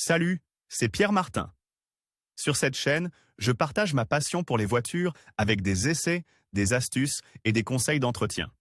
Salut, c'est Pierre Martin. Sur cette chaîne, je partage ma passion pour les voitures avec des essais, des astuces et des conseils d'entretien.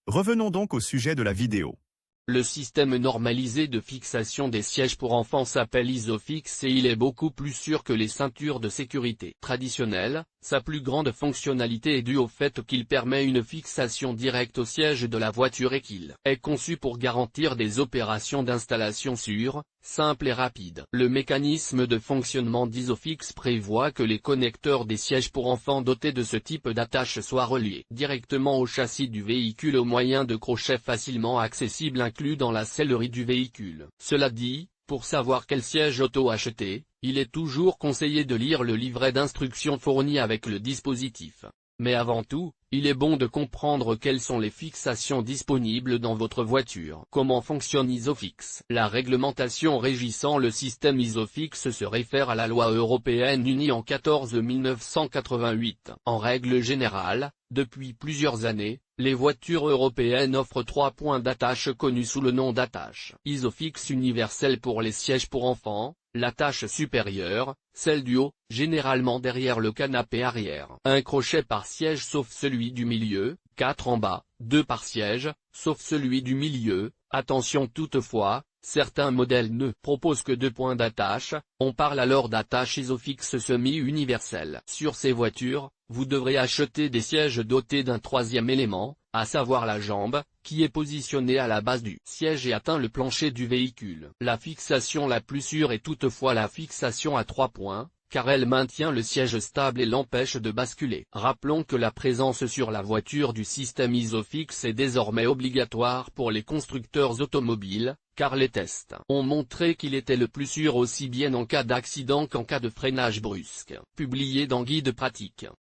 Revenons donc au sujet de la vidéo. Le système normalisé de fixation des sièges pour enfants s'appelle Isofix et il est beaucoup plus sûr que les ceintures de sécurité traditionnelles. Sa plus grande fonctionnalité est due au fait qu'il permet une fixation directe au siège de la voiture et qu'il est conçu pour garantir des opérations d'installation sûres, simples et rapides. Le mécanisme de fonctionnement d'Isofix prévoit que les connecteurs des sièges pour enfants dotés de ce type d'attache soient reliés directement au châssis du véhicule au moyen de crochets facilement accessibles inclus dans la sellerie du véhicule. Cela dit, pour savoir quel siège auto acheter, il est toujours conseillé de lire le livret d'instructions fourni avec le dispositif. Mais avant tout, il est bon de comprendre quelles sont les fixations disponibles dans votre voiture. Comment fonctionne Isofix? La réglementation régissant le système Isofix se réfère à la loi européenne unie en 1988. En règle générale, depuis plusieurs années, les voitures européennes offrent 3 points d'attache connus sous le nom d'attache Isofix universelle pour les sièges pour enfants. L'attache supérieure, celle du haut, généralement derrière le canapé arrière. Un crochet par siège sauf celui du milieu, 4 en bas, 2 par siège, sauf celui du milieu. Attention toutefois, certains modèles ne proposent que 2 points d'attache, on parle alors d'attache Isofix semi-universelle. Sur ces voitures, vous devrez acheter des sièges dotés d'un 3e élément, à savoir la jambe, qui est positionnée à la base du siège et atteint le plancher du véhicule. La fixation la plus sûre est toutefois la fixation à 3 points, car elle maintient le siège stable et l'empêche de basculer. Rappelons que la présence sur la voiture du système Isofix est désormais obligatoire pour les constructeurs automobiles, car les tests ont montré qu'il était le plus sûr aussi bien en cas d'accident qu'en cas de freinage brusque. Publié dans Guide pratique.